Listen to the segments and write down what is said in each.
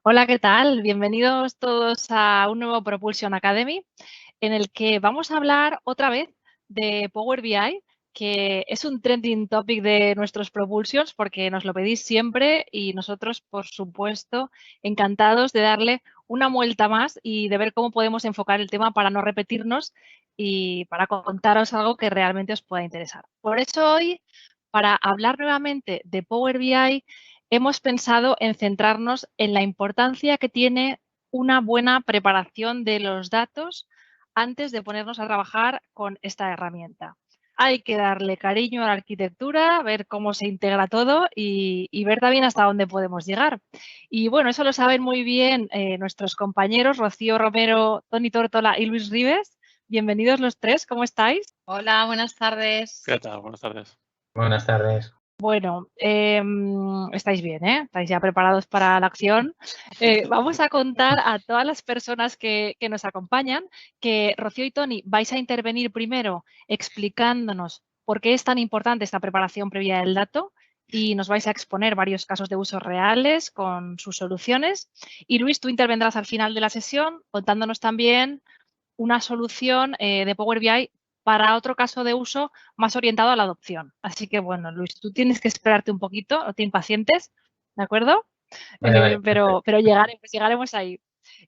Hola, ¿qué tal? Bienvenidos todos a un nuevo Propulsion Academy, en el que vamos a hablar otra vez de Power BI, que es un trending topic de nuestros Propulsions, porque nos lo pedís siempre y nosotros, por supuesto, encantados de darle una vuelta más y de ver cómo podemos enfocar el tema para no repetirnos y para contaros algo que realmente os pueda interesar. Por eso hoy, para hablar nuevamente de Power BI, hemos pensado en centrarnos en la importancia que tiene una buena preparación de los datos antes de ponernos a trabajar con esta herramienta. Hay que darle cariño a la arquitectura, ver cómo se integra todo y ver también hasta dónde podemos llegar. Y bueno, eso lo saben muy bien nuestros compañeros Rocío Romero, Toni Tórtola y Luis Rives. Bienvenidos los tres, ¿cómo estáis? Hola, buenas tardes. ¿Qué tal? Buenas tardes. Buenas tardes. Bueno, estáis bien, ¿eh? Estáis ya preparados para la acción. Vamos a contar a todas las personas que nos acompañan que Rocío y Toni vais a intervenir primero explicándonos por qué es tan importante esta preparación previa del dato y nos vais a exponer varios casos de usos reales con sus soluciones. Y Luis, tú intervendrás al final de la sesión contándonos también una solución de Power BI para otro caso de uso más orientado a la adopción. Así que, bueno, Luis, tú tienes que esperarte un poquito, no te impacientes, ¿de acuerdo? Vale, Pero llegaremos ahí.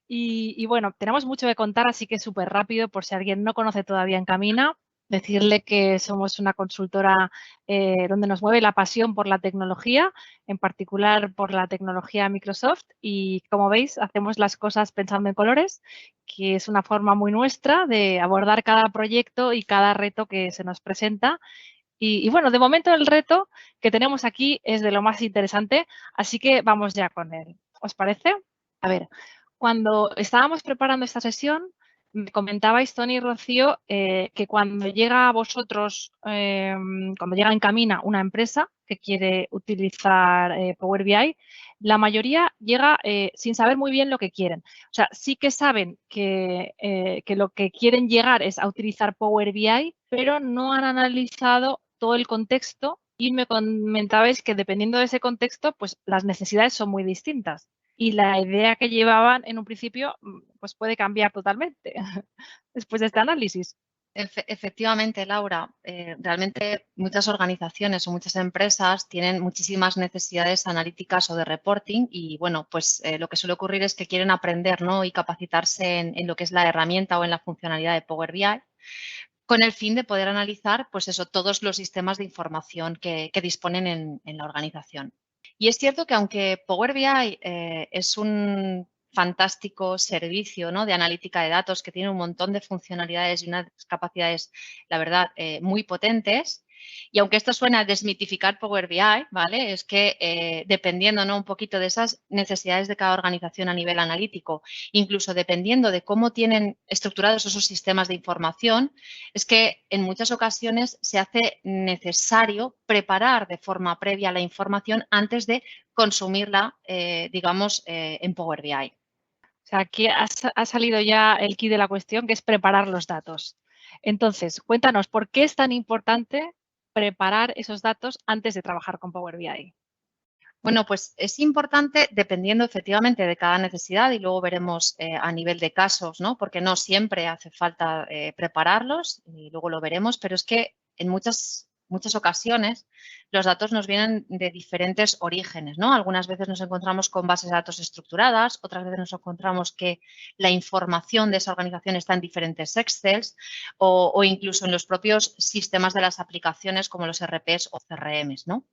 Y bueno, tenemos mucho que contar, así que súper rápido, por si alguien no conoce todavía en Camina, decirle que somos una consultora donde nos mueve la pasión por la tecnología, en particular por la tecnología Microsoft. Y como veis, hacemos las cosas pensando en colores, que es una forma muy nuestra de abordar cada proyecto y cada reto que se nos presenta. Y bueno, de momento el reto que tenemos aquí es de lo más interesante, así que vamos ya con él. ¿Os parece? A ver, cuando estábamos preparando esta sesión, me comentabais, Toni y Rocío, que cuando llega a vosotros, cuando llega en Camina una empresa que quiere utilizar Power BI, la mayoría llega sin saber muy bien lo que quieren. O sea, sí que saben que lo que quieren llegar es a utilizar Power BI, pero no han analizado todo el contexto y me comentabais que dependiendo de ese contexto, pues las necesidades son muy distintas y la idea que llevaban en un principio pues puede cambiar totalmente después de este análisis. Efectivamente, Laura, realmente muchas organizaciones o muchas empresas tienen muchísimas necesidades analíticas o de reporting y, bueno, pues lo que suele ocurrir es que quieren aprender, ¿no? Y capacitarse en lo que es la herramienta o en la funcionalidad de Power BI con el fin de poder analizar, pues eso, todos los sistemas de información que disponen en la organización. Y es cierto que aunque Power BI es un fantástico servicio, ¿no?, de analítica de datos que tiene un montón de funcionalidades y unas capacidades, la verdad, muy potentes. Y aunque esto suena a desmitificar Power BI, ¿vale? Es que dependiendo, ¿no?, un poquito de esas necesidades de cada organización a nivel analítico, incluso dependiendo de cómo tienen estructurados esos sistemas de información, es que en muchas ocasiones se hace necesario preparar de forma previa la información antes de consumirla, digamos, en Power BI. O sea, aquí ha salido ya el quid de la cuestión, que es preparar los datos. Entonces, cuéntanos, ¿por qué es tan importante preparar esos datos antes de trabajar con Power BI? Bueno, pues es importante dependiendo efectivamente de cada necesidad y luego veremos a nivel de casos, ¿no? Porque no siempre hace falta prepararlos y luego lo veremos, pero es que en muchas ocasiones los datos nos vienen de diferentes orígenes, ¿no? Algunas veces nos encontramos con bases de datos estructuradas, otras veces nos encontramos que la información de esa organización está en diferentes Excels o incluso en los propios sistemas de las aplicaciones como los ERPs o CRMs, ¿no?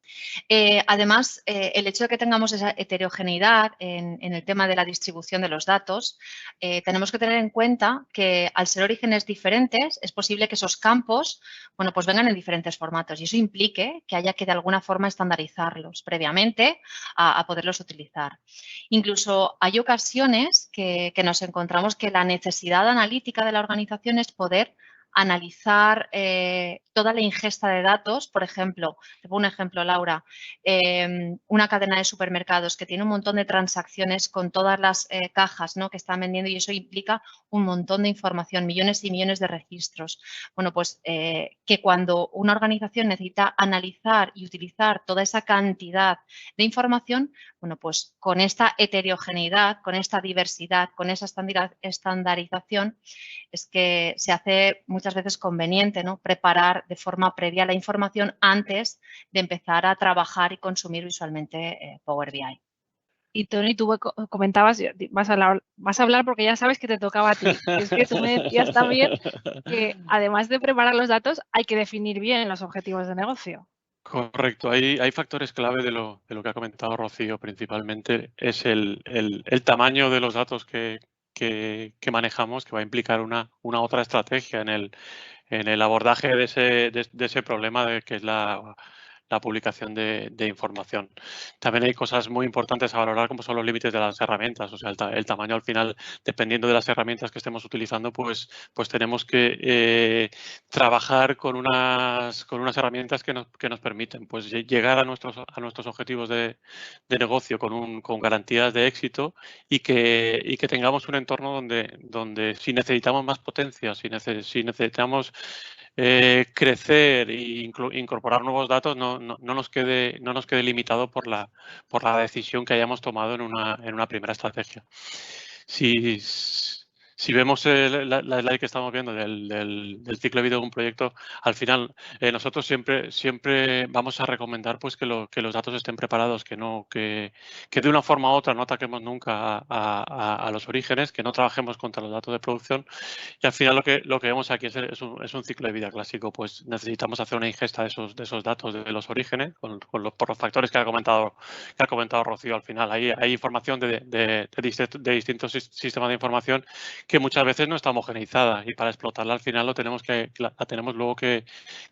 Además, el hecho de que tengamos esa heterogeneidad en el tema de la distribución de los datos, tenemos que tener en cuenta que al ser orígenes diferentes, es posible que esos campos, bueno, pues vengan en diferentes formatos y eso implique que haya que de alguna forma estandarizarlos previamente a poderlos utilizar. Incluso hay ocasiones que nos encontramos que la necesidad analítica de la organización es poder analizar toda la ingesta de datos. Por ejemplo, te pongo un ejemplo, Laura, una cadena de supermercados que tiene un montón de transacciones con todas las cajas, ¿no?, que están vendiendo, y eso implica un montón de información, millones y millones de registros. Bueno, pues que cuando una organización necesita analizar y utilizar toda esa cantidad de información, bueno, pues con esta heterogeneidad, con esta diversidad, con esa estandarización, es que se hace muchas veces conveniente, ¿no?, preparar de forma previa la información antes de empezar a trabajar y consumir visualmente Power BI. Y Tony, tú comentabas, vas a hablar porque ya sabes que te tocaba a ti. Es que tú me decías también que además de preparar los datos, hay que definir bien los objetivos de negocio. Correcto, hay factores clave de lo que ha comentado Rocío. Principalmente es el tamaño de los datos que manejamos, que va a implicar una otra estrategia en el abordaje de ese problema que es la publicación de información. También hay cosas muy importantes a valorar, como son los límites de las herramientas. O sea, el tamaño al final, dependiendo de las herramientas que estemos utilizando, pues tenemos que trabajar con unas herramientas que nos permiten pues llegar a nuestros objetivos de negocio con garantías de éxito, y que tengamos un entorno donde si necesitamos más potencia, si necesitamos crecer e incorporar nuevos datos, no nos quede limitado por la decisión que hayamos tomado en una primera estrategia. Si vemos la slide que estamos viendo del ciclo de vida de un proyecto, al final nosotros siempre vamos a recomendar pues que los datos estén preparados, que de una forma u otra no ataquemos nunca a los orígenes, que no trabajemos contra los datos de producción. Y al final lo que vemos aquí es un ciclo de vida clásico. Pues necesitamos hacer una ingesta de esos datos de los orígenes por los factores que ha comentado Rocío. Al final hay información de distintos sistemas de información que muchas veces no está homogeneizada, y para explotarla al final la tenemos luego que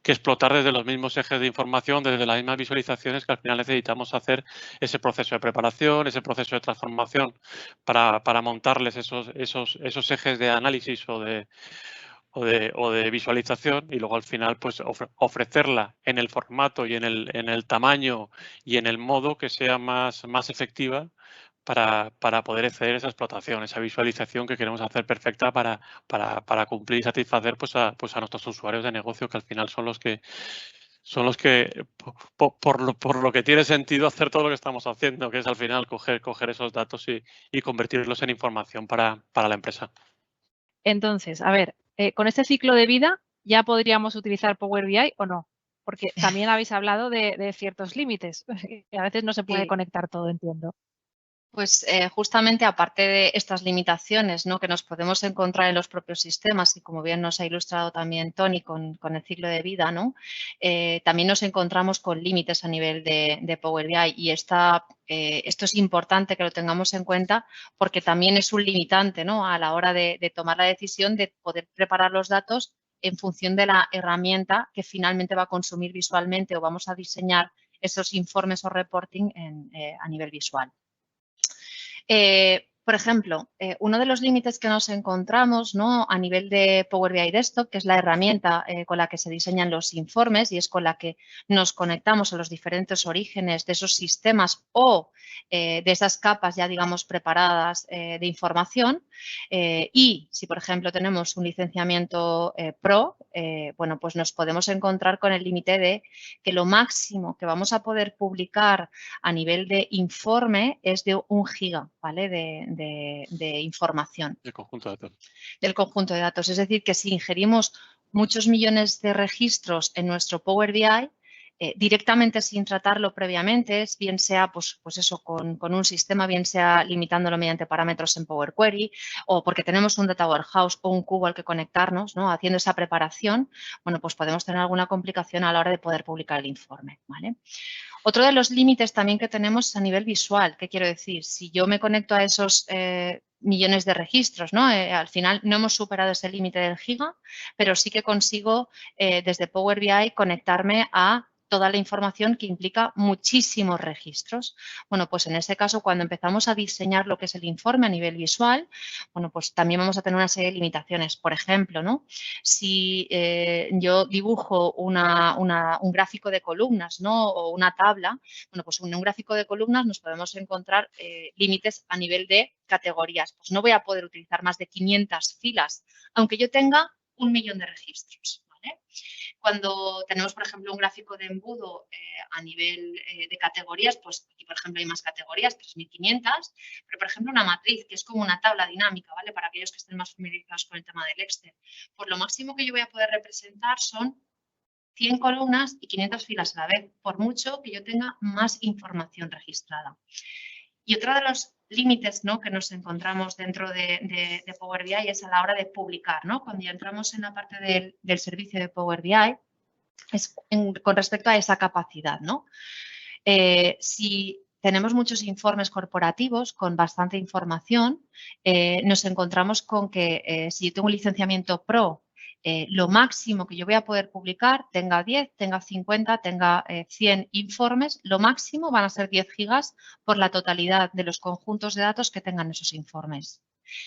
explotar desde los mismos ejes de información, desde las mismas visualizaciones, que al final necesitamos hacer ese proceso de preparación, ese proceso de transformación para montarles esos ejes de análisis o de visualización, y luego al final pues ofrecerla en el formato y en el tamaño y en el modo que sea más efectiva para poder hacer esa explotación, esa visualización que queremos hacer perfecta para cumplir y satisfacer pues a nuestros usuarios de negocio, que al final son los que por lo que tiene sentido hacer todo lo que estamos haciendo, que es al final coger esos datos y convertirlos en información para la empresa. Entonces, a ver, con este ciclo de vida, ¿ya podríamos utilizar Power BI o no? Porque también habéis hablado de ciertos límites, que a veces no se puede conectar todo, entiendo. Pues justamente aparte de estas limitaciones, ¿no?, que nos podemos encontrar en los propios sistemas, y como bien nos ha ilustrado también Tony con el ciclo de vida, ¿no?, también nos encontramos con límites a nivel de Power BI, y esto es importante que lo tengamos en cuenta, porque también es un limitante, ¿no?, a la hora de tomar la decisión de poder preparar los datos en función de la herramienta que finalmente va a consumir visualmente, o vamos a diseñar esos informes o reporting a nivel visual. Por ejemplo, uno de los límites que nos encontramos, ¿no?, a nivel de Power BI Desktop, que es la herramienta con la que se diseñan los informes y es con la que nos conectamos a los diferentes orígenes de esos sistemas o de esas capas ya, digamos, preparadas de información. Y si, por ejemplo, tenemos un licenciamiento Pro, bueno, pues nos podemos encontrar con el límite de que lo máximo que vamos a poder publicar a nivel de informe es de 1 giga, ¿vale?, de información. Del conjunto de datos. Del conjunto de datos. Es decir, que si ingerimos muchos millones de registros en nuestro Power BI, directamente sin tratarlo previamente, bien sea pues eso, con un sistema, bien sea limitándolo mediante parámetros en Power Query, o porque tenemos un Data Warehouse o un cubo al que conectarnos, ¿no?, haciendo esa preparación, bueno, pues podemos tener alguna complicación a la hora de poder publicar el informe, ¿vale? Otro de los límites también que tenemos es a nivel visual. ¿Qué quiero decir? Si yo me conecto a esos millones de registros, ¿no?, al final no hemos superado ese límite del giga, pero sí que consigo desde Power BI conectarme a toda la información que implica muchísimos registros. Bueno, pues en ese caso, cuando empezamos a diseñar lo que es el informe a nivel visual, bueno, pues también vamos a tener una serie de limitaciones. Por ejemplo, ¿no? Si yo dibujo un gráfico de columnas, ¿no? O una tabla, bueno, pues en un gráfico de columnas nos podemos encontrar límites a nivel de categorías. Pues no voy a poder utilizar más de 500 filas, aunque yo tenga 1 millón de registros. ¿Vale? Cuando tenemos, por ejemplo, un gráfico de embudo a nivel de categorías, pues aquí, por ejemplo, hay más categorías, 3.500, pero, por ejemplo, una matriz, que es como una tabla dinámica, ¿vale? Para aquellos que estén más familiarizados con el tema del Excel. Pues lo máximo que yo voy a poder representar son 100 columnas y 500 filas a la vez, por mucho que yo tenga más información registrada. Y otro de los límites, ¿no?, que nos encontramos dentro de Power BI es a la hora de publicar, ¿no? Cuando ya entramos en la parte del servicio de Power BI, es con respecto a esa capacidad, ¿no? Si tenemos muchos informes corporativos con bastante información, nos encontramos con que si yo tengo un licenciamiento Pro, lo máximo que yo voy a poder publicar, tenga 10, tenga 50, tenga 100 informes, lo máximo van a ser 10 gigas por la totalidad de los conjuntos de datos que tengan esos informes.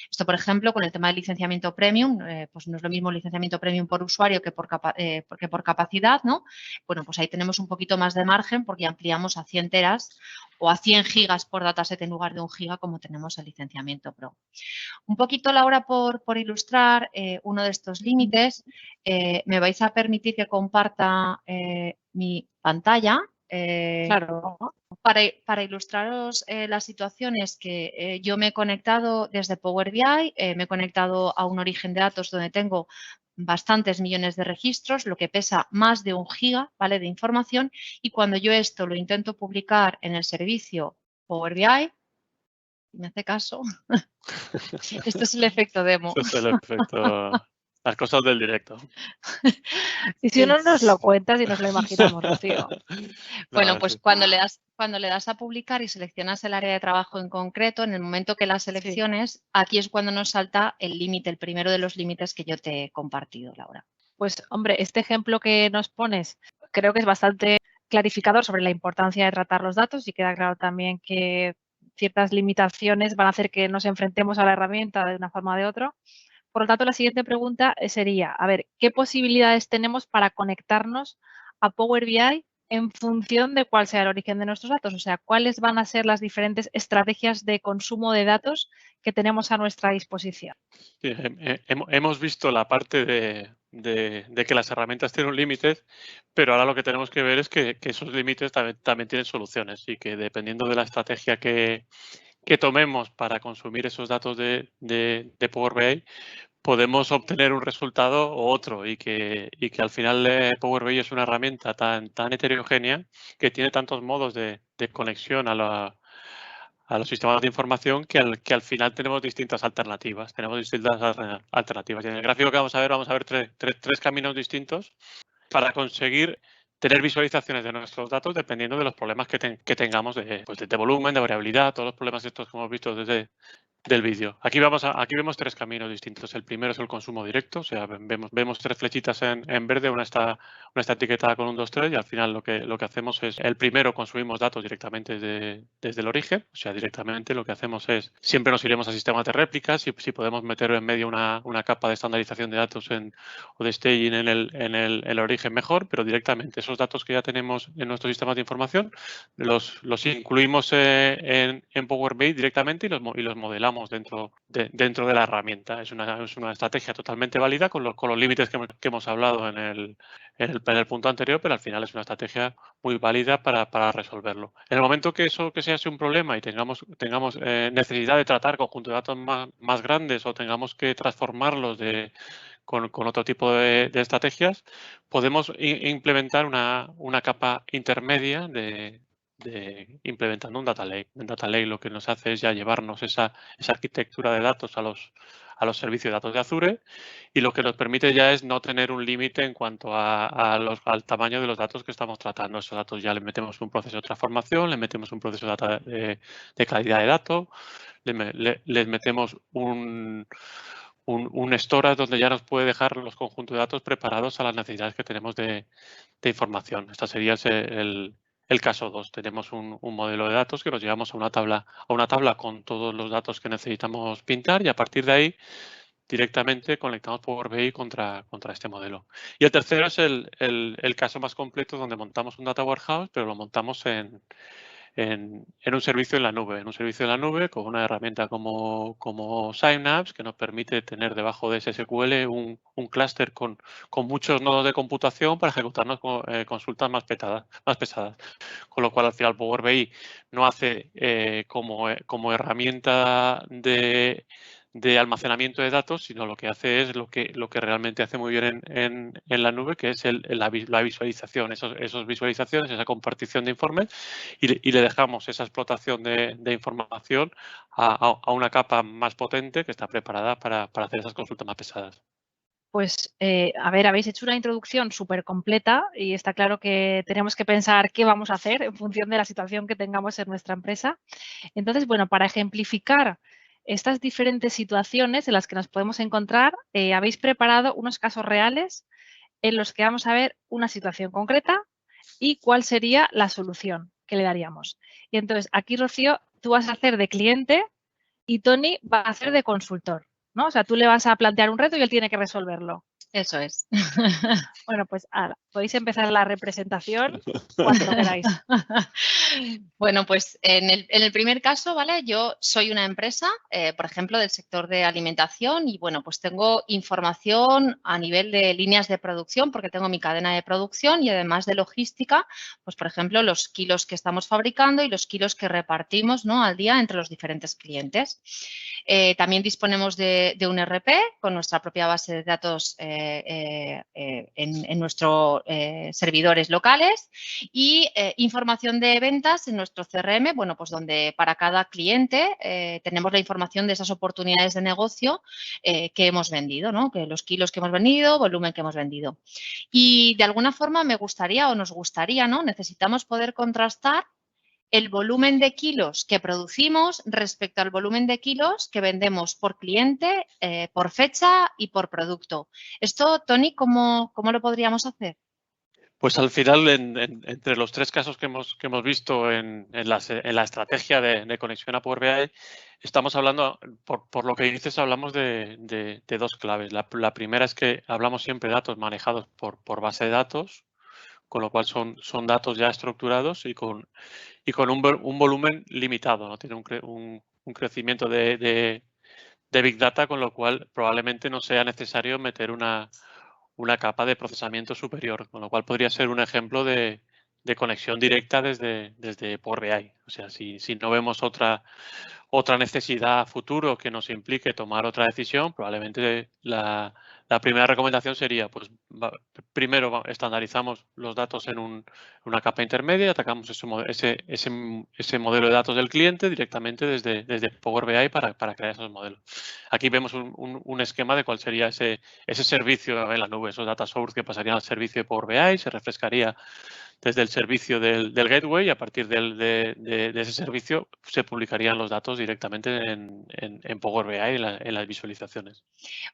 Esto, por ejemplo, con el tema del licenciamiento premium, pues no es lo mismo el licenciamiento premium por usuario que por capacidad, ¿no? Bueno, pues ahí tenemos un poquito más de margen porque ampliamos a 100 teras o a 100 gigas por dataset en lugar de 1 giga como tenemos el licenciamiento Pro. Un poquito, Laura, por ilustrar uno de estos límites, me vais a permitir que comparta mi pantalla. Claro. Para ilustraros las situaciones que yo me he conectado desde Power BI, me he conectado a un origen de datos donde tengo bastantes millones de registros, lo que pesa más de 1 giga, ¿vale?, de información, y cuando yo esto lo intento publicar en el servicio Power BI, me hace caso, esto es el efecto demo. Este es el efecto, las cosas del directo. Y si no nos lo cuentas y nos lo imaginamos, Rocío. Bueno, pues cuando le das a publicar y seleccionas el área de trabajo en concreto, en el momento que la selecciones, aquí es cuando nos salta el límite, el primero de los límites que yo te he compartido, Laura. Pues, hombre, este ejemplo que nos pones creo que es bastante clarificador sobre la importancia de tratar los datos y queda claro también que ciertas limitaciones van a hacer que nos enfrentemos a la herramienta de una forma o de otra. Por lo tanto, la siguiente pregunta sería, a ver, ¿qué posibilidades tenemos para conectarnos a Power BI en función de cuál sea el origen de nuestros datos? O sea, ¿cuáles van a ser las diferentes estrategias de consumo de datos que tenemos a nuestra disposición? Sí, hemos visto la parte de que las herramientas tienen un límite, pero ahora lo que tenemos que ver es que esos límites también tienen soluciones y que dependiendo de la estrategia que tomemos para consumir esos datos de Power BI, podemos obtener un resultado u otro y que al final Power BI es una herramienta tan heterogénea que tiene tantos modos de conexión a los sistemas de información que al final tenemos distintas alternativas. Tenemos distintas alternativas. Y en el gráfico que vamos a ver tres caminos distintos para conseguir tener visualizaciones de nuestros datos dependiendo de los problemas que tengamos de volumen, de variabilidad, todos los problemas estos que hemos visto desde del vídeo. Aquí vemos 3 caminos distintos. El primero es el consumo directo, o sea, vemos 3 flechitas en verde, una está etiquetada con 1, 2, 3 y al final lo que hacemos es, el primero consumimos datos directamente desde el origen, o sea, directamente lo que hacemos es, siempre nos iremos a sistemas de réplicas y si podemos meter en medio una capa de estandarización de datos o de staging en el origen mejor, pero directamente esos datos que ya tenemos en nuestros sistemas de información los incluimos en Power BI directamente y los modelamos dentro de la herramienta. Es una estrategia totalmente válida con los límites que hemos hablado en el punto anterior, pero al final es una estrategia muy válida para resolverlo. En el momento que sea un problema y tengamos necesidad de tratar conjuntos de datos más grandes o tengamos que transformarlos con otro tipo de estrategias, podemos implementar una capa intermedia implementando un data lake. Un data lake lo que nos hace es ya llevarnos esa arquitectura de datos a los servicios de datos de Azure y lo que nos permite ya es no tener un límite en cuanto al tamaño de los datos que estamos tratando. Esos datos ya le metemos un proceso de transformación, le metemos un proceso de calidad de datos, les metemos un storage donde ya nos puede dejar los conjuntos de datos preparados a las necesidades que tenemos de información. Este sería el caso 2. Tenemos un modelo de datos que nos llevamos a una tabla con todos los datos que necesitamos pintar y a partir de ahí directamente conectamos Power BI contra este modelo. Y el tercero es el caso más completo donde montamos un data warehouse, pero lo montamos en un servicio en la nube, con una herramienta como Synapse, que nos permite tener debajo de SSQL un clúster con muchos nodos de computación para ejecutarnos consultas más pesadas. Con lo cual, al final, Power BI no hace como herramienta de almacenamiento de datos, sino lo que hace es lo que realmente hace muy bien en la nube, que es la visualización, esas visualizaciones, esa compartición de informes y le dejamos esa explotación de información a una capa más potente que está preparada para hacer esas consultas más pesadas. Pues, a ver, habéis hecho una introducción súper completa y está claro que tenemos que pensar qué vamos a hacer en función de la situación que tengamos en nuestra empresa. Entonces, bueno, para ejemplificar estas diferentes situaciones en las que nos podemos encontrar, habéis preparado unos casos reales en los que vamos a ver una situación concreta y cuál sería la solución que le daríamos. Y entonces, aquí, Rocío, tú vas a hacer de cliente y Tony va a hacer de consultor, ¿no? O sea, tú le vas a plantear un reto y él tiene que resolverlo. Eso es. Bueno, pues ahora, podéis empezar la representación cuando queráis. Bueno, pues en el primer caso, ¿vale? Yo soy una empresa, por ejemplo, del sector de alimentación y, bueno, pues tengo información a nivel de líneas de producción porque tengo mi cadena de producción y además de logística, pues, por ejemplo, los kilos que estamos fabricando y los kilos que repartimos, ¿no?, al día entre los diferentes clientes. También disponemos de un ERP con nuestra propia base de datos en nuestros servidores locales y información de ventas en nuestro CRM, bueno, pues donde para cada cliente tenemos la información de esas oportunidades de negocio que hemos vendido, ¿no? Que los kilos que hemos vendido, volumen que hemos vendido. Y de alguna forma me gustaría o nos gustaría, ¿no? Necesitamos poder contrastar el volumen de kilos que producimos respecto al volumen de kilos que vendemos por cliente, por fecha y por producto. Esto, Tony, ¿cómo lo podríamos hacer? Pues al final, entre los tres casos que hemos visto en la estrategia de conexión a Power BI, estamos hablando, por lo que dices, hablamos de dos claves. La primera es que hablamos siempre de datos manejados por base de datos, con lo cual son datos ya estructurados y con un volumen limitado, ¿no? Tiene un crecimiento de Big Data, con lo cual probablemente no sea necesario meter una capa de procesamiento superior, con lo cual podría ser un ejemplo de conexión directa desde Power BI. O sea, si no vemos otra necesidad a futuro que nos implique tomar otra decisión, probablemente la primera recomendación sería, pues, primero estandarizamos los datos en una capa intermedia, atacamos ese modelo de datos del cliente directamente desde Power BI para crear esos modelos. Aquí vemos un esquema de cuál sería ese servicio en la nube, esos data source que pasarían al servicio de Power BI, se refrescaría desde el servicio del gateway y a partir de ese servicio se publicarían los datos directamente en Power BI en las visualizaciones.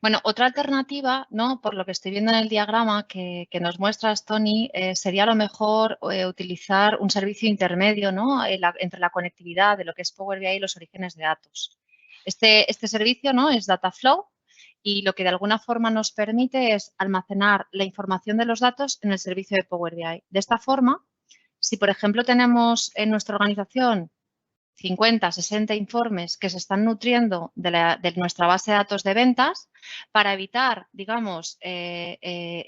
Bueno, otra alternativa, ¿no?, por lo que estoy viendo en el diagrama que nos muestras, Tony, sería a lo mejor utilizar un servicio intermedio, ¿no?, entre la conectividad de lo que es Power BI y los orígenes de datos. Este servicio, ¿no?, es Dataflow y lo que de alguna forma nos permite es almacenar la información de los datos en el servicio de Power BI. De esta forma, si por ejemplo tenemos en nuestra organización 50, 60 informes que se están nutriendo de nuestra base de datos de ventas, para evitar, digamos,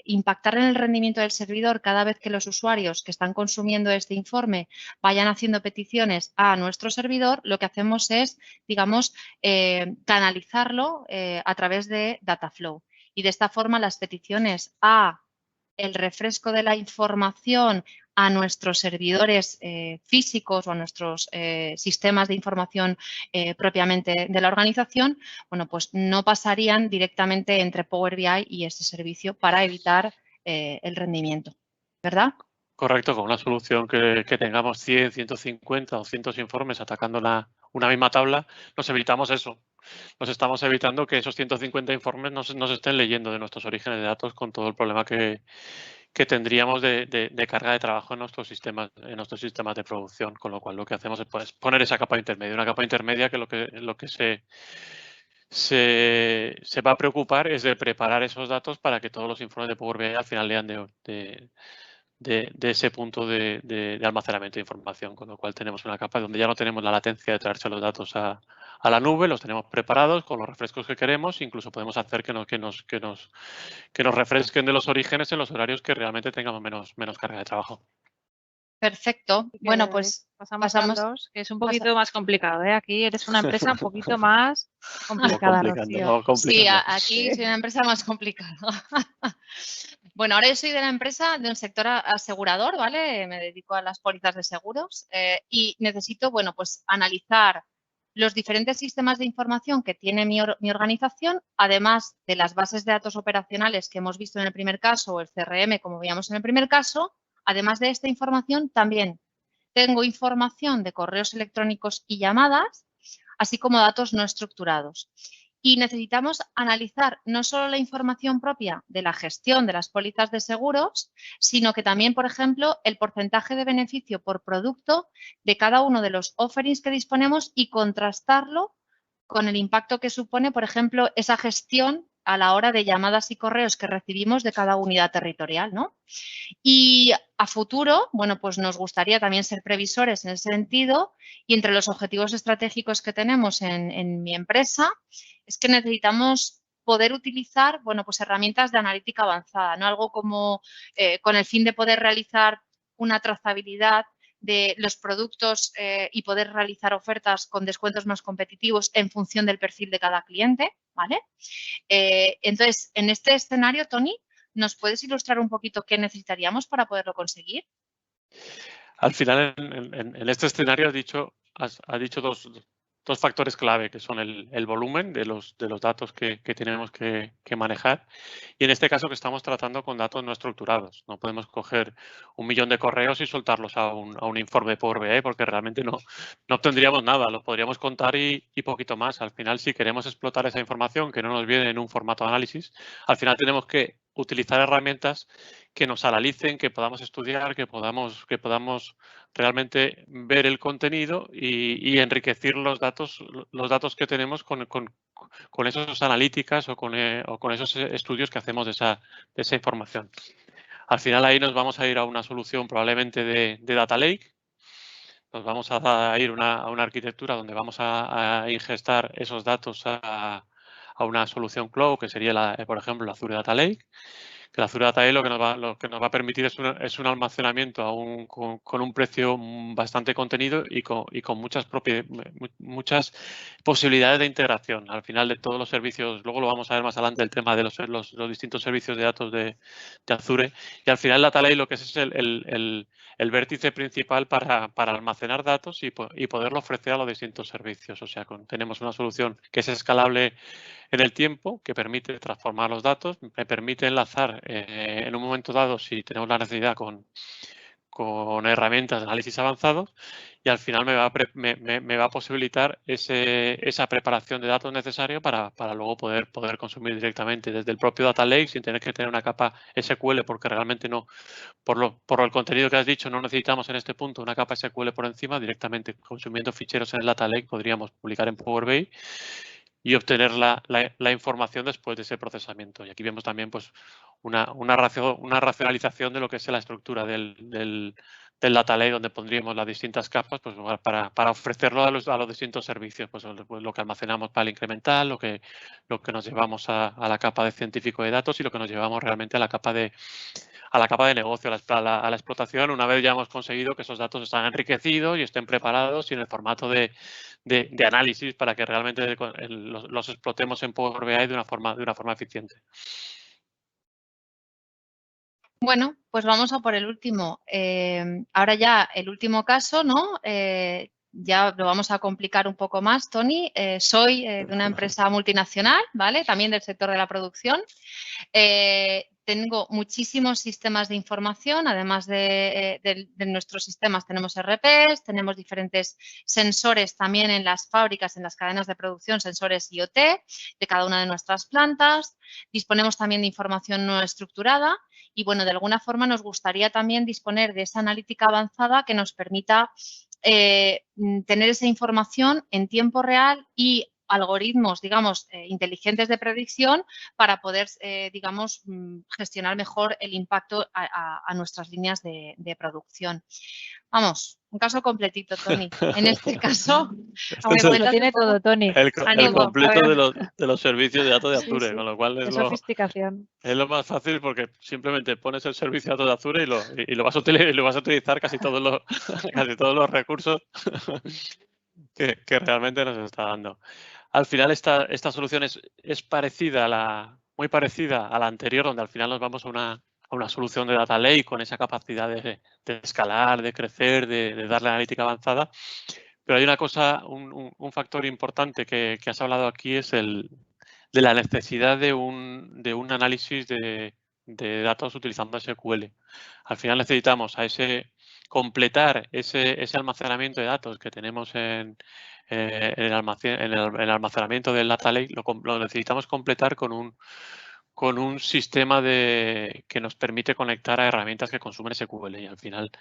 impactar en el rendimiento del servidor cada vez que los usuarios que están consumiendo este informe vayan haciendo peticiones a nuestro servidor, lo que hacemos es, digamos, canalizarlo a través de Dataflow. Y de esta forma las peticiones a el refresco de la información a nuestros servidores físicos o a nuestros sistemas de información propiamente de la organización, bueno, pues no pasarían directamente entre Power BI y este servicio para evitar el rendimiento, ¿verdad? Correcto, con una solución que tengamos 100, 150 o 200 informes atacando una misma tabla, nos evitamos eso. nos estamos evitando que esos 150 informes no se estén leyendo de nuestros orígenes de datos con todo el problema que tendríamos de carga de trabajo en nuestros sistemas de producción, con lo cual lo que hacemos es pues, poner esa capa intermedia, una capa intermedia que lo que se va a preocupar es de preparar esos datos para que todos los informes de Power BI al final lean de ese punto de almacenamiento de información, con lo cual tenemos una capa donde ya no tenemos la latencia de traerse los datos a la nube, los tenemos preparados con los refrescos que queremos, incluso podemos hacer que nos refresquen de los orígenes en los horarios que realmente tengamos menos carga de trabajo. Perfecto. Así que Bueno, pues pasamos al 2, que es un poquito más complicado, ¿eh? Aquí eres una empresa un poquito más complicada, Rocío. Sí, aquí soy una empresa más complicada. Bueno, ahora yo soy de la empresa de un sector asegurador, ¿vale? Me dedico a las pólizas de seguros y necesito, bueno, pues analizar los diferentes sistemas de información que tiene mi organización, además de las bases de datos operacionales que hemos visto en el primer caso o el CRM, como veíamos en el primer caso. Además de esta información, también tengo información de correos electrónicos y llamadas, así como datos no estructurados. Y necesitamos analizar no solo la información propia de la gestión de las pólizas de seguros, sino que también, por ejemplo, el porcentaje de beneficio por producto de cada uno de los offerings que disponemos y contrastarlo con el impacto que supone, por ejemplo, esa gestión a la hora de llamadas y correos que recibimos de cada unidad territorial, ¿no? Y a futuro, bueno, pues nos gustaría también ser previsores en ese sentido y entre los objetivos estratégicos que tenemos en mi empresa es que necesitamos poder utilizar, bueno, pues herramientas de analítica avanzada, ¿no? Algo como con el fin de poder realizar una trazabilidad de los productos y poder realizar ofertas con descuentos más competitivos en función del perfil de cada cliente, ¿vale? Entonces, en este escenario, Tony, ¿nos puedes ilustrar un poquito qué necesitaríamos para poderlo conseguir? Al final, en este escenario has dicho dos factores clave, que son el volumen de los datos que tenemos que manejar y en este caso que estamos tratando con datos no estructurados. No podemos coger 1 millón de correos y soltarlos a un informe de Power BI porque realmente no obtendríamos nada, los podríamos contar y poquito más. Al final, si queremos explotar esa información que no nos viene en un formato de análisis, al final tenemos que utilizar herramientas que nos analicen, que podamos estudiar, que podamos realmente ver el contenido y enriquecer los datos que tenemos con esas analíticas o con esos estudios que hacemos de esa información. Al final ahí nos vamos a ir a una solución probablemente de Data Lake. Nos vamos a ir a una arquitectura donde vamos a ingestar esos datos a una solución cloud que sería, por ejemplo, la Azure Data Lake. Que la Azure Data Lake lo que nos va a permitir es un almacenamiento con un precio bastante contenido y con muchas posibilidades de integración. Al final de todos los servicios, luego lo vamos a ver más adelante, el tema de los distintos servicios de datos de Azure. Y al final Data Lake lo que es el vértice principal para almacenar datos y poderlo ofrecer a los distintos servicios. O sea, tenemos una solución que es escalable en el tiempo, que permite transformar los datos, me permite enlazar en un momento dado, si tenemos la necesidad, con herramientas de análisis avanzados y al final me va a posibilitar esa preparación de datos necesaria para luego poder consumir directamente desde el propio Data Lake sin tener que tener una capa SQL, porque realmente no, por el contenido que has dicho, no necesitamos en este punto una capa SQL por encima. Directamente consumiendo ficheros en el Data Lake podríamos publicar en Power BI y obtener la información después de ese procesamiento. Y aquí vemos también pues, una racionalización de lo que es la estructura del Data Lake, donde pondríamos las distintas capas pues, para ofrecerlo a los distintos servicios. Pues lo que almacenamos para el incremental, lo que nos llevamos a la capa de científico de datos y lo que nos llevamos realmente a la capa de negocio, a la explotación, una vez ya hemos conseguido que esos datos están enriquecidos y estén preparados y en el formato de análisis para que realmente los explotemos en Power BI de una forma eficiente. Bueno, pues vamos a por el último. Ahora ya el último caso, ¿no? ya lo vamos a complicar un poco más, Tony. Soy de una empresa multinacional, ¿vale? También del sector de la producción. Tengo muchísimos sistemas de información, además de nuestros sistemas tenemos RPs, tenemos diferentes sensores también en las fábricas, en las cadenas de producción, sensores IoT de cada una de nuestras plantas. Disponemos también de información no estructurada y, bueno, de alguna forma nos gustaría también disponer de esa analítica avanzada que nos permita tener esa información en tiempo real y algoritmos, digamos, inteligentes de predicción para poder, digamos, gestionar mejor el impacto a nuestras líneas de producción. Vamos, un caso completito, Tony. En este caso, lo tiene todo, Tony. El completo de los servicios de datos de Azure, Sí. con lo cual Es sofisticación. Es lo más fácil porque simplemente pones el servicio de datos de Azure y lo vas a utilizar casi todos los recursos que realmente nos está dando. Al final esta solución es parecida muy parecida a la anterior, donde al final nos vamos a una solución de data lake con esa capacidad de escalar, de crecer, de darle analítica avanzada. Pero hay una cosa, un factor importante que has hablado aquí es de la necesidad de un análisis de datos utilizando SQL. Al final necesitamos completar ese almacenamiento de datos que tenemos en el almacenamiento del data lake, lo necesitamos completar con un sistema que nos permite conectar a herramientas que consumen SQL y al final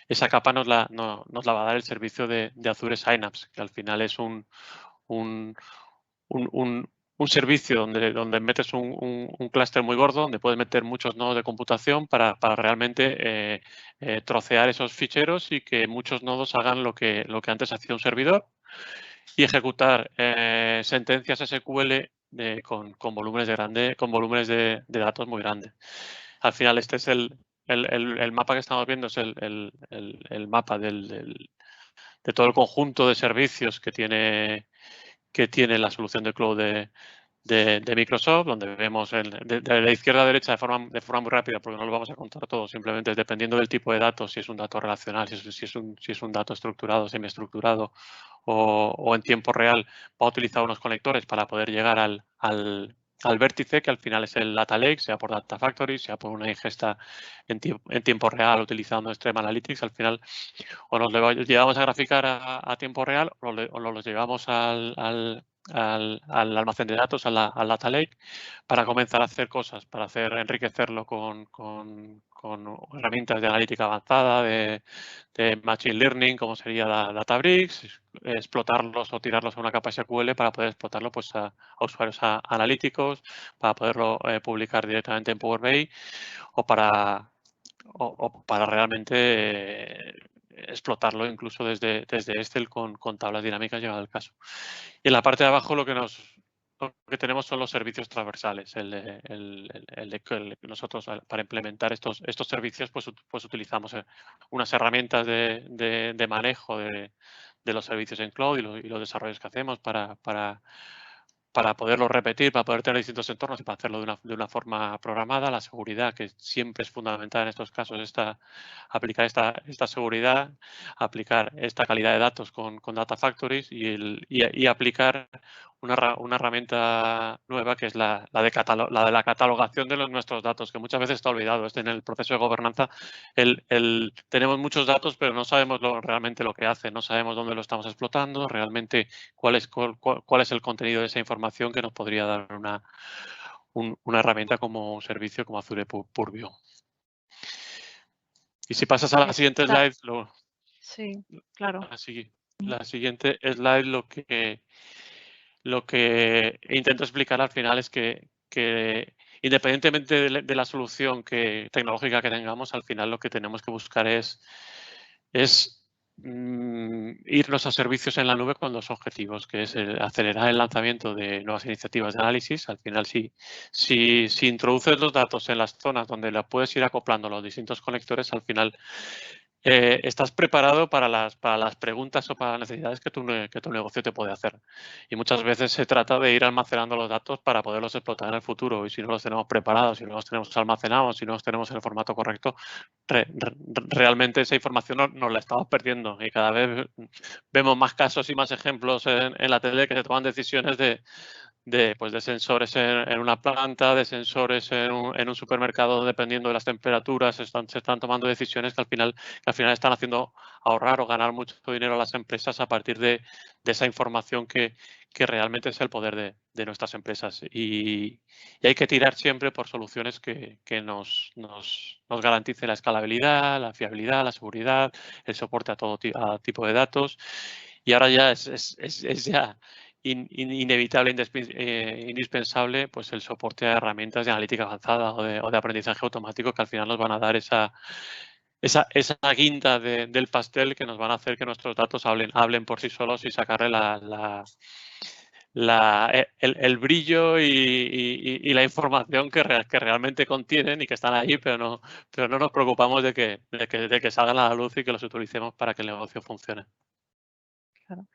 esa capa nos la va a dar el servicio de Azure Synapse, que al final es un servicio donde metes un clúster muy gordo, donde puedes meter muchos nodos de computación para realmente trocear esos ficheros y que muchos nodos hagan lo que antes hacía un servidor y ejecutar sentencias SQL con volúmenes de datos muy grandes. Al final este es el mapa que estamos viendo, es el mapa de todo el conjunto de servicios que tiene la solución de cloud de Microsoft, donde vemos de la izquierda a derecha de forma muy rápida, porque no lo vamos a contar todo, simplemente dependiendo del tipo de datos, si es un dato relacional, si es un dato estructurado, semiestructurado o en tiempo real, va a utilizar unos conectores para poder llegar al vértice, que al final es el Data Lake, sea por Data Factory, sea por una ingesta en tiempo real utilizando Stream Analytics. Al final o nos lo llevamos a graficar a tiempo real o nos los llevamos al almacén de datos, al Data Lake, para comenzar a hacer cosas, para enriquecerlo con herramientas de analítica avanzada, de Machine Learning, como sería Databricks, explotarlos o tirarlos a una capa SQL para poder explotarlo pues, a usuarios analíticos, para poderlo publicar directamente en Power BI o para realmente explotarlo incluso desde Excel con tablas dinámicas llegado el caso. Y en la parte de abajo lo que tenemos son los servicios transversales. Nosotros para implementar estos servicios pues utilizamos unas herramientas de manejo de los servicios en cloud y los desarrollos que hacemos para poderlo repetir, para poder tener distintos entornos y para hacerlo de una forma programada. La seguridad, que siempre es fundamental en estos casos, aplicar esta seguridad, aplicar esta calidad de datos con Data Factories y aplicar una herramienta nueva que es la de la catalogación de nuestros datos, que muchas veces está olvidado. En el proceso de gobernanza tenemos muchos datos, pero no sabemos realmente lo que hace, no sabemos dónde lo estamos explotando, realmente cuál es el contenido de esa información que nos podría dar una herramienta como un servicio como Azure Purview. Y si pasas a la siguiente slide, sí, claro. La siguiente slide lo que intento explicar al final es que independientemente de la solución tecnológica que tengamos, al final lo que tenemos que buscar es irnos a servicios en la nube con dos objetivos, que es acelerar el lanzamiento de nuevas iniciativas de análisis. Al final, si introduces los datos en las zonas donde la puedes ir acoplando los distintos conectores, al final estás preparado para las preguntas o para las necesidades que tu negocio te puede hacer. Y muchas veces se trata de ir almacenando los datos para poderlos explotar en el futuro. Y si no los tenemos preparados, si no los tenemos almacenados, si no los tenemos en el formato correcto, realmente esa información nos la estamos perdiendo. Y cada vez vemos más casos y más ejemplos en la tele que se toman decisiones de sensores en una planta, de sensores en un supermercado, dependiendo de las temperaturas, se están tomando decisiones que al final están haciendo ahorrar o ganar mucho dinero a las empresas a partir de esa información que realmente es el poder de nuestras empresas. Y hay que tirar siempre por soluciones que nos garanticen la escalabilidad, la fiabilidad, la seguridad, el soporte a todo tipo de datos. Y ahora ya es ya inevitable, indispensable, pues el soporte a herramientas de analítica avanzada o de aprendizaje automático que al final nos van a dar esa guinda del pastel que nos van a hacer que nuestros datos hablen por sí solos y sacarle el brillo y la información que realmente contienen y que están ahí, pero no nos preocupamos de que salgan a la luz y que los utilicemos para que el negocio funcione. Claro.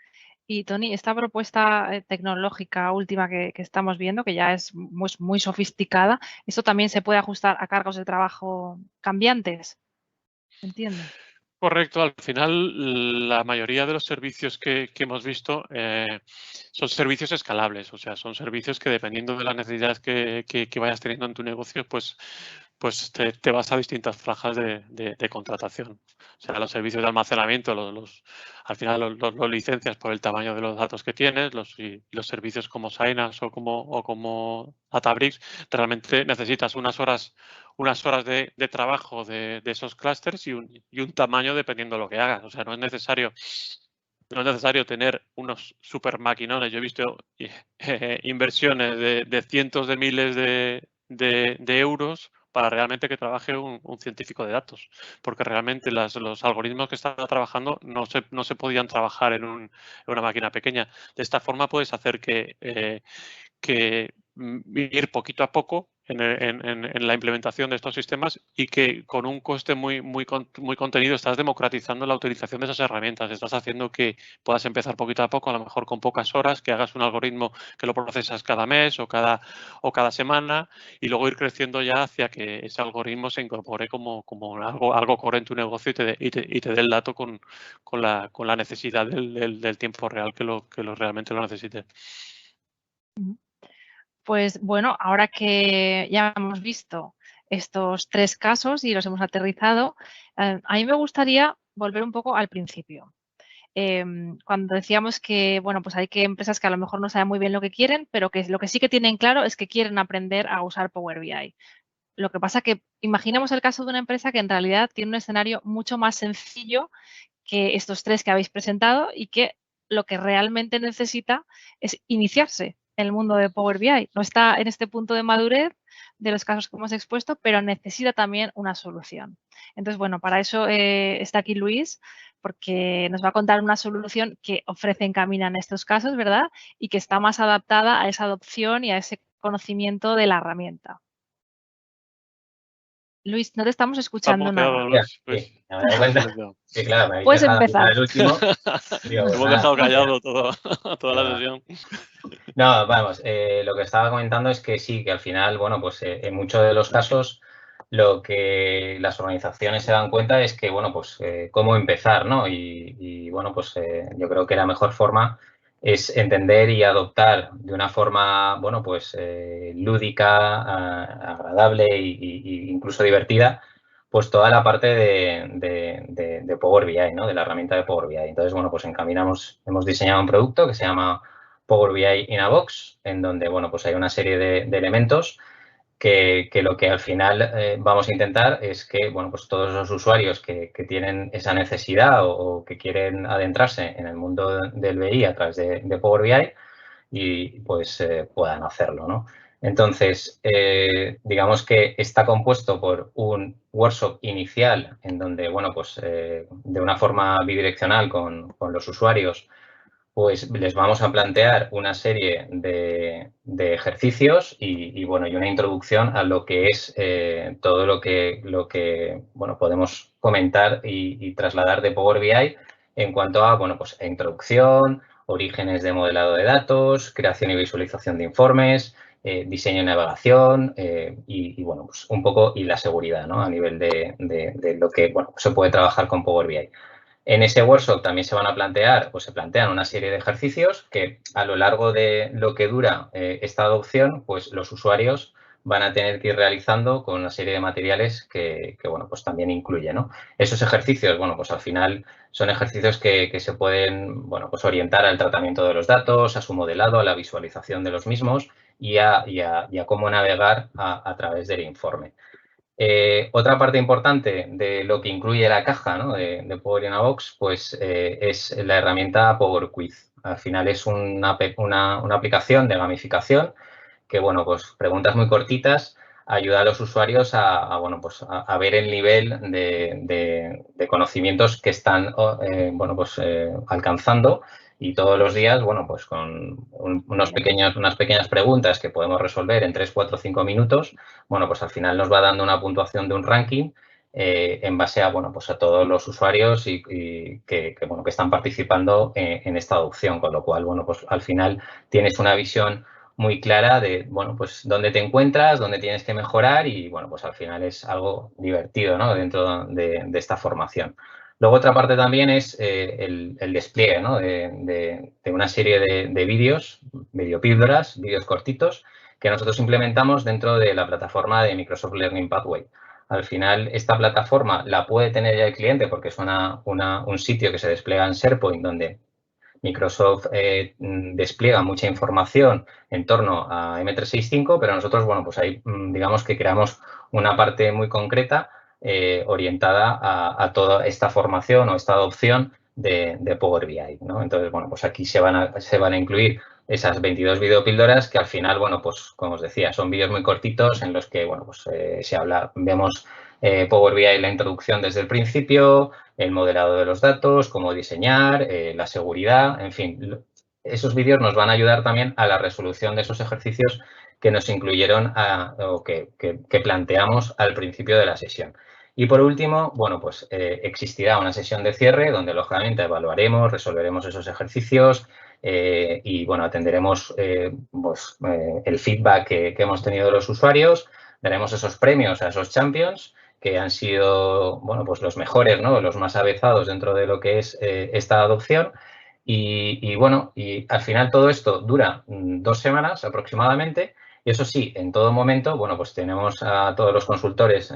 Y Tony, esta propuesta tecnológica última que estamos viendo, que ya es muy sofisticada, ¿esto también se puede ajustar a cargos de trabajo cambiantes? Entiendo. Correcto. Al final, la mayoría de los servicios que hemos visto son servicios escalables, o sea, son servicios que dependiendo de las necesidades que vayas teniendo en tu negocio, pues te vas a distintas franjas de contratación. O sea, los servicios de almacenamiento, al final los licencias por el tamaño de los datos que tienes, los servicios como Synapse o como Databricks, realmente necesitas unas horas de trabajo de esos clústeres y un tamaño dependiendo de lo que hagas. O sea, no es necesario tener unos super maquinones. Yo he visto inversiones de cientos de miles de euros para realmente que trabaje un científico de datos, porque realmente los algoritmos que están trabajando no se podían trabajar en una máquina pequeña. De esta forma puedes hacer que ir poquito a poco en la implementación de estos sistemas y que con un coste muy contenido estás democratizando la utilización de esas herramientas. Estás haciendo que puedas empezar poquito a poco, a lo mejor con pocas horas, que hagas un algoritmo que lo procesas cada mes o cada semana y luego ir creciendo ya hacia que ese algoritmo se incorpore como algo core en tu negocio y te dé el dato con la necesidad del tiempo real que realmente lo necesite. Pues bueno, ahora que ya hemos visto estos 3 casos y los hemos aterrizado, a mí me gustaría volver un poco al principio. Cuando decíamos que, bueno, pues hay empresas que a lo mejor no saben muy bien lo que quieren, pero que lo que sí que tienen claro es que quieren aprender a usar Power BI. Lo que pasa que imaginemos el caso de una empresa que en realidad tiene un escenario mucho más sencillo que estos 3 que habéis presentado y que lo que realmente necesita es iniciarse en el mundo de Power BI. No está en este punto de madurez de los casos que hemos expuesto, pero necesita también una solución. Entonces, bueno, para eso está aquí Luis, porque nos va a contar una solución que ofrece Encamina en estos casos, ¿verdad? Y que está más adaptada a esa adopción y a ese conocimiento de la herramienta. Luis, no te estamos escuchando nada. Luis. Sí, me doy cuenta. Sí, claro, me habéis Puedes dejado empezar. el último. Digo, Hemos dejado callado toda la sesión. No, vamos, lo que estaba comentando es que sí, que al final, bueno, pues en muchos de los casos lo que las organizaciones se dan cuenta es que, bueno, pues cómo empezar, ¿no? Y bueno, pues yo creo que la mejor forma es entender y adoptar de una forma, bueno, pues lúdica, agradable e incluso divertida, pues toda la parte de Power BI, ¿no? De la herramienta de Power BI. Entonces, bueno, pues hemos diseñado un producto que se llama Power BI in a Box, en donde, bueno, pues hay una serie de elementos que lo que al final vamos a intentar es que, bueno, pues todos los usuarios que tienen esa necesidad o que quieren adentrarse en el mundo del BI a través de Power BI y pues puedan hacerlo, ¿no? Entonces, digamos que está compuesto por un workshop inicial en donde, bueno, pues de una forma bidireccional con los usuarios, pues les vamos a plantear una serie de ejercicios y una introducción a lo que es todo lo que bueno, podemos comentar y trasladar de Power BI en cuanto a pues, introducción, orígenes de modelado de datos, creación y visualización de informes, diseño y navegación bueno, pues un poco y la seguridad, ¿no? A nivel de lo que bueno, se puede trabajar con Power BI. En ese workshop también se van a plantear, se plantean una serie de ejercicios que a lo largo de lo que dura esta adopción, pues los usuarios van a tener que ir realizando con una serie de materiales que bueno, pues también incluye, ¿no? Esos ejercicios, bueno, pues al final son ejercicios que se pueden, bueno, pues orientar al tratamiento de los datos, a su modelado, a la visualización de los mismos y a cómo navegar a través del informe. Otra parte importante de lo que incluye la caja, ¿no? de Power in a Box, pues es la herramienta Power Quiz. Al final es una aplicación de gamificación que, bueno, pues preguntas muy cortitas ayuda a los usuarios bueno, pues a ver el nivel de conocimientos que están bueno, pues, alcanzando y todos los días, bueno, pues con unas pequeñas preguntas que podemos resolver en 3, 4, 5 minutos, bueno, pues al final nos va dando una puntuación de un ranking en base a, bueno, pues a todos los usuarios y que están participando en esta adopción, con lo cual, bueno, pues al final tienes una visión muy clara de, bueno, pues dónde te encuentras, dónde tienes que mejorar y, bueno, pues al final es algo divertido, ¿no? Dentro de esta formación. Luego, otra parte también es el despliegue, ¿no? de una serie de vídeos, videopíldoras, vídeos cortitos, que nosotros implementamos dentro de la plataforma de Microsoft Learning Pathway. Al final, esta plataforma la puede tener ya el cliente porque es un sitio que se despliega en SharePoint donde Microsoft despliega mucha información en torno a M365, pero nosotros, bueno, pues ahí digamos que creamos una parte muy concreta orientada a toda esta formación o esta adopción de Power BI, ¿no? Entonces, bueno, pues aquí se van a incluir esas 22 videopíldoras que al final, bueno, pues como os decía, son vídeos muy cortitos en los que, bueno, pues vemos Power BI la introducción desde el principio, el modelado de los datos, cómo diseñar, la seguridad, en fin. Esos vídeos nos van a ayudar también a la resolución de esos ejercicios que nos incluyeron o que planteamos al principio de la sesión. Y por último, bueno, pues existirá una sesión de cierre donde lógicamente evaluaremos, resolveremos esos ejercicios y bueno, atenderemos el feedback que hemos tenido de los usuarios, daremos esos premios a esos champions que han sido, bueno, pues los mejores, ¿no? Los más avezados dentro de lo que es esta adopción. Y bueno, y al final todo esto dura 2 semanas aproximadamente. Y eso sí, en todo momento, bueno, pues tenemos a todos los consultores,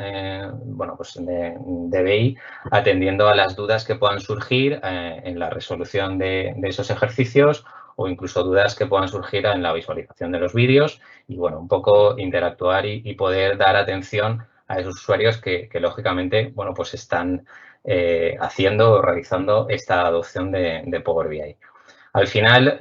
bueno, pues de BI atendiendo a las dudas que puedan surgir en la resolución de esos ejercicios o incluso dudas que puedan surgir en la visualización de los vídeos y, bueno, un poco interactuar y poder dar atención a esos usuarios que lógicamente, bueno, pues están haciendo o realizando esta adopción de Power BI. Al final,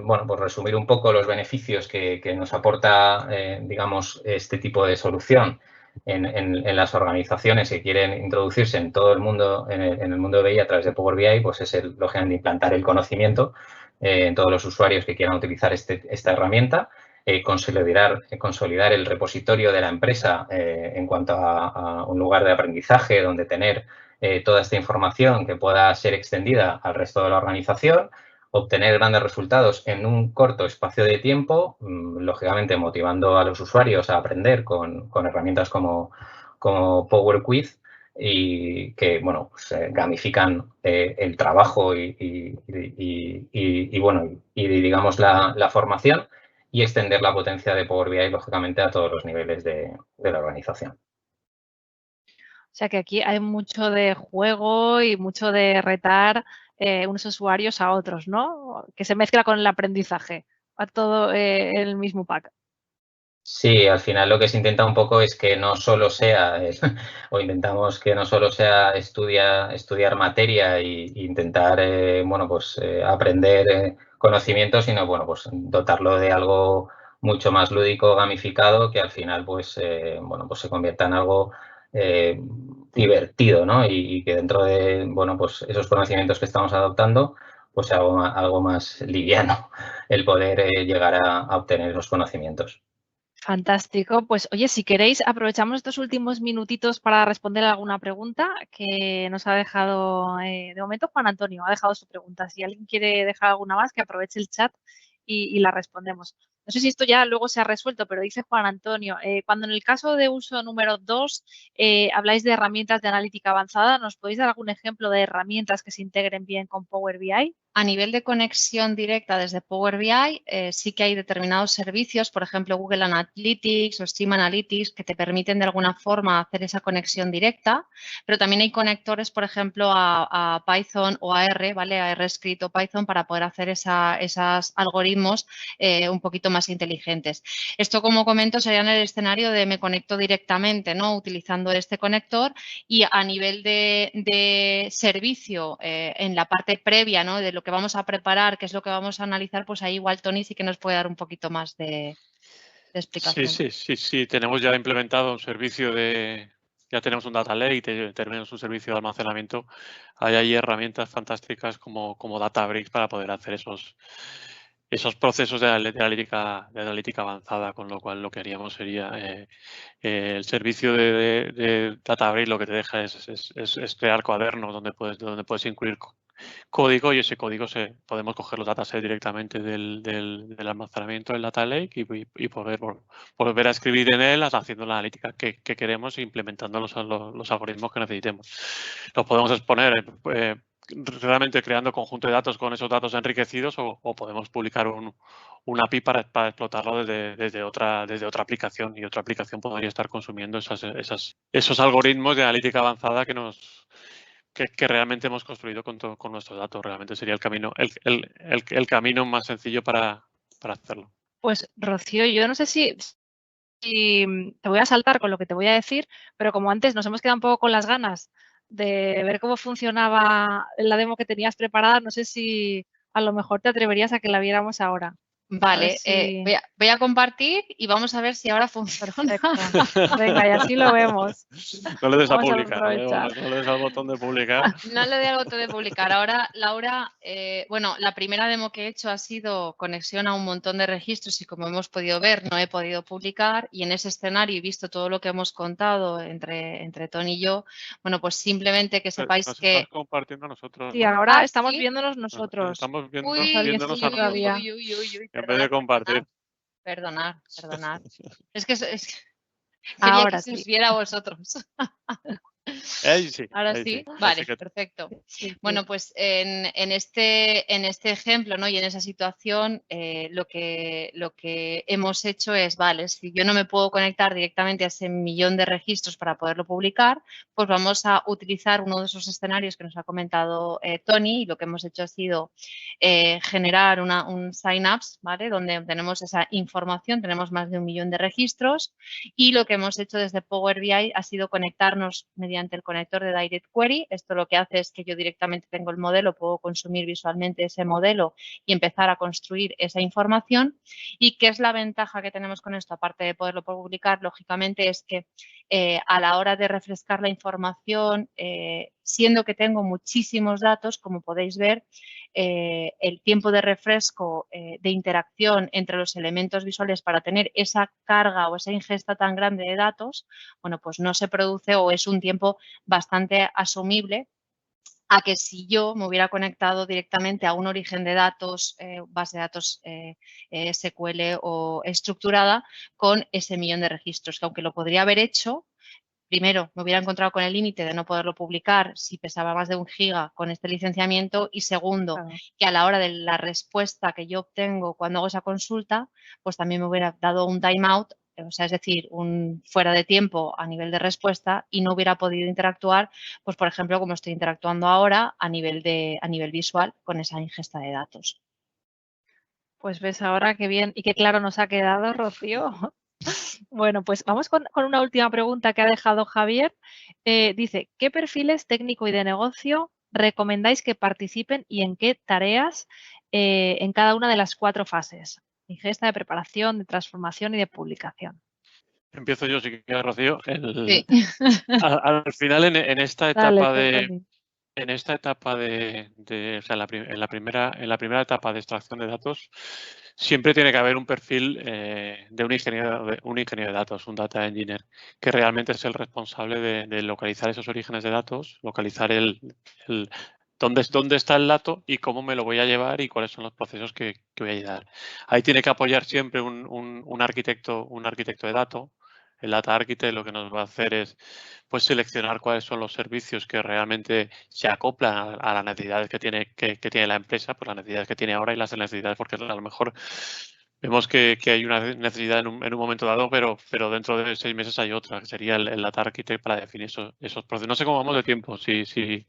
bueno, pues resumir un poco los beneficios que nos aporta, digamos, este tipo de solución en las organizaciones que quieren introducirse en todo el mundo, en el mundo de BI a través de Power BI, pues es lógicamente implantar el conocimiento en todos los usuarios que quieran utilizar esta herramienta, consolidar el repositorio de la empresa en cuanto a un lugar de aprendizaje donde tener toda esta información que pueda ser extendida al resto de la organización, obtener grandes resultados en un corto espacio de tiempo, lógicamente motivando a los usuarios a aprender con herramientas como Power Quiz y que, bueno, pues, gamifican el trabajo y digamos la formación y extender la potencia de Power BI, lógicamente, a todos los niveles de la organización. O sea que aquí hay mucho de juego y mucho de retar unos usuarios a otros, ¿no? Que se mezcla con el aprendizaje, a todo el mismo pack. Sí, al final lo que se intenta un poco es que no solo sea, o intentamos que no solo sea estudiar materia e intentar, bueno, pues aprender conocimientos, sino, bueno, pues dotarlo de algo mucho más lúdico, gamificado, que al final, pues, bueno, pues se convierta en algo divertido, ¿no? Y que dentro de, bueno, pues esos conocimientos que estamos adoptando, pues sea algo más liviano el poder llegar a obtener esos conocimientos. Fantástico. Pues oye, si queréis, aprovechamos estos últimos minutitos para responder alguna pregunta que nos ha dejado, de momento Juan Antonio ha dejado su pregunta. Si alguien quiere dejar alguna más, que aproveche el chat y la respondemos. No sé si esto ya luego se ha resuelto, pero dice Juan Antonio, cuando en el caso de uso número 2 habláis de herramientas de analítica avanzada, ¿nos podéis dar algún ejemplo de herramientas que se integren bien con Power BI? A nivel de conexión directa desde Power BI, sí que hay determinados servicios, por ejemplo, Google Analytics o Stream Analytics, que te permiten de alguna forma hacer esa conexión directa, pero también hay conectores, por ejemplo, a Python o a R, ¿vale? A R escrito Python para poder hacer esos algoritmos un poquito más inteligentes. Esto, como comento, sería en el escenario de me conecto directamente, ¿no? Utilizando este conector y a nivel de servicio, en la parte previa, ¿no? De lo que vamos a preparar, qué es lo que vamos a analizar, pues ahí igual Tony sí que nos puede dar un poquito más de explicación. Sí. Tenemos ya implementado un servicio ya tenemos un data lake, tenemos un servicio de almacenamiento. Hay herramientas fantásticas como Databricks para poder hacer esos procesos de analítica avanzada, con lo cual lo que haríamos sería el servicio de Databricks lo que te deja es crear cuadernos donde puedes incluir código y ese código podemos coger los datasets directamente del almacenamiento del data lake y poder volver a escribir en él haciendo la analítica que queremos e implementando los algoritmos que necesitemos. Los podemos exponer realmente creando conjunto de datos con esos datos enriquecidos o podemos publicar una API para explotarlo desde otra aplicación y otra aplicación podría estar consumiendo esos algoritmos de analítica avanzada que realmente hemos construido con nuestros datos. Realmente sería el camino, el camino más sencillo para hacerlo. Pues Rocío, yo no sé si te voy a saltar con lo que te voy a decir, pero como antes nos hemos quedado un poco con las ganas de ver cómo funcionaba la demo que tenías preparada, no sé si a lo mejor te atreverías a que la viéramos ahora. Vale, si... voy a compartir y vamos a ver si ahora funciona. Perfecto. Venga, y así lo vemos. No le des a Vamos publicar, aprovechar. no le des al botón de publicar. No le doy al botón de publicar. Ahora, Laura, bueno, la primera demo que he hecho ha sido conexión a un montón de registros y como hemos podido ver, no he podido publicar y en ese escenario he visto todo lo que hemos contado entre Tony y yo. Bueno, pues simplemente que sepáis Nos que... estás compartiendo a nosotros, Sí, ¿no? ahora estamos ¿sí? viéndonos nosotros. Estamos viéndonos a nosotros. En vez de compartir. Perdonad. Es que quería Ahora que se os sí. viera a vosotros. Ahora sí, vale, perfecto. Sí. Bueno, pues en este ejemplo, ¿no? Y en esa situación, lo que hemos hecho es, vale, si yo no me puedo conectar directamente a ese millón de registros para poderlo publicar, pues vamos a utilizar uno de esos escenarios que nos ha comentado Tony y lo que hemos hecho ha sido generar un sign-ups, ¿vale? Donde tenemos esa información, tenemos más de 1 millón de registros y lo que hemos hecho desde Power BI ha sido conectarnos mediante el conector de Direct Query. Esto lo que hace es que yo directamente tengo el modelo, puedo consumir visualmente ese modelo y empezar a construir esa información. ¿Y qué es la ventaja que tenemos con esto? Aparte de poderlo publicar, lógicamente, es que a la hora de refrescar la información, siendo que tengo muchísimos datos, como podéis ver, el tiempo de refresco de interacción entre los elementos visuales para tener esa carga o esa ingesta tan grande de datos, bueno, pues no se produce o es un tiempo bastante asumible a que si yo me hubiera conectado directamente a un origen de datos, base de datos SQL o estructurada con ese millón de registros, que aunque lo podría haber hecho, primero, me hubiera encontrado con el límite de no poderlo publicar si pesaba más de 1 giga con este licenciamiento y segundo, claro, que a la hora de la respuesta que yo obtengo cuando hago esa consulta, pues también me hubiera dado un timeout, o sea, es decir, un fuera de tiempo a nivel de respuesta y no hubiera podido interactuar, pues por ejemplo, como estoy interactuando ahora a nivel visual con esa ingesta de datos. Pues ves ahora qué bien y qué claro nos ha quedado, Rocío. Bueno, pues vamos con una última pregunta que ha dejado Javier. Dice, ¿qué perfiles técnico y de negocio recomendáis que participen y en qué tareas en cada una de las 4 fases? Ingesta, de preparación, de transformación y de publicación. Empiezo yo, si quieres, Rocío. Sí. Al final, en esta Dale, etapa Tony. o sea, en la primera etapa de extracción de datos, siempre tiene que haber un perfil de un ingeniero de datos, un data engineer, que realmente es el responsable de localizar esos orígenes de datos, localizar dónde está el dato y cómo me lo voy a llevar y cuáles son los procesos que voy a llevar. Ahí tiene que apoyar siempre un arquitecto de datos. El Data Architect lo que nos va a hacer es pues seleccionar cuáles son los servicios que realmente se acoplan a las necesidades que tiene la empresa, pues las necesidades que tiene ahora y las necesidades, porque a lo mejor vemos que hay una necesidad en un momento dado, pero dentro de 6 meses hay otra, que sería el Data Architect para definir esos procesos. No sé cómo vamos de tiempo, sí.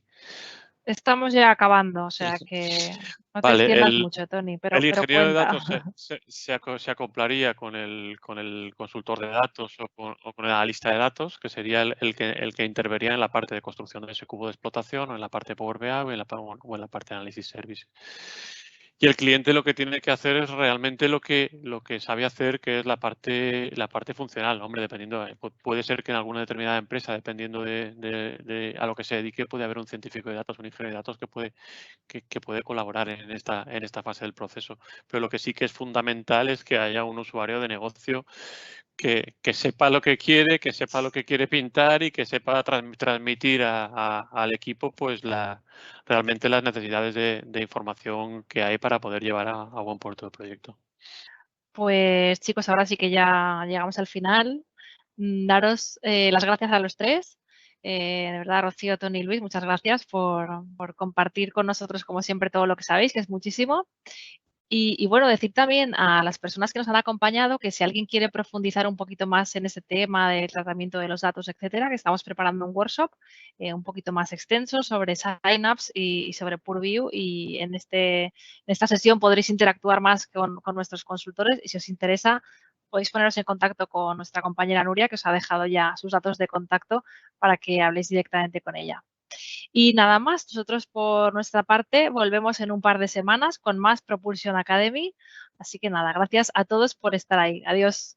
Estamos ya acabando, o sea que no te Vale, extiendas mucho, Tony, pero el ingeniero de cuenta. datos se acoplaría con el consultor de datos o con el analista de datos, que sería el que intervendría en la parte de construcción de ese cubo de explotación o en la parte de Power BI o en la parte de Analysis Service. Y el cliente lo que tiene que hacer es realmente lo que sabe hacer, que es la parte funcional. Hombre, dependiendo, puede ser que en alguna determinada empresa, dependiendo de a lo que se dedique, puede haber un científico de datos, un ingeniero de datos que puede colaborar en esta fase del proceso. Pero lo que sí que es fundamental es que haya un usuario de negocio que sepa lo que quiere pintar y que sepa transmitir al equipo pues realmente las necesidades de información que hay para poder llevar a buen puerto el proyecto. Pues chicos, ahora sí que ya llegamos al final. Daros las gracias a los tres. De verdad, Rocío, Tony y Luis, muchas gracias por compartir con nosotros, como siempre, todo lo que sabéis, que es muchísimo. Y bueno, decir también a las personas que nos han acompañado que si alguien quiere profundizar un poquito más en ese tema del tratamiento de los datos, etcétera, que estamos preparando un workshop un poquito más extenso sobre signups y sobre Purview, y en esta sesión podréis interactuar más con nuestros consultores, y si os interesa podéis poneros en contacto con nuestra compañera Nuria, que os ha dejado ya sus datos de contacto para que habléis directamente con ella. Y nada más, nosotros por nuestra parte volvemos en un par de semanas con más Propulsion Academy. Así que nada, gracias a todos por estar ahí. Adiós.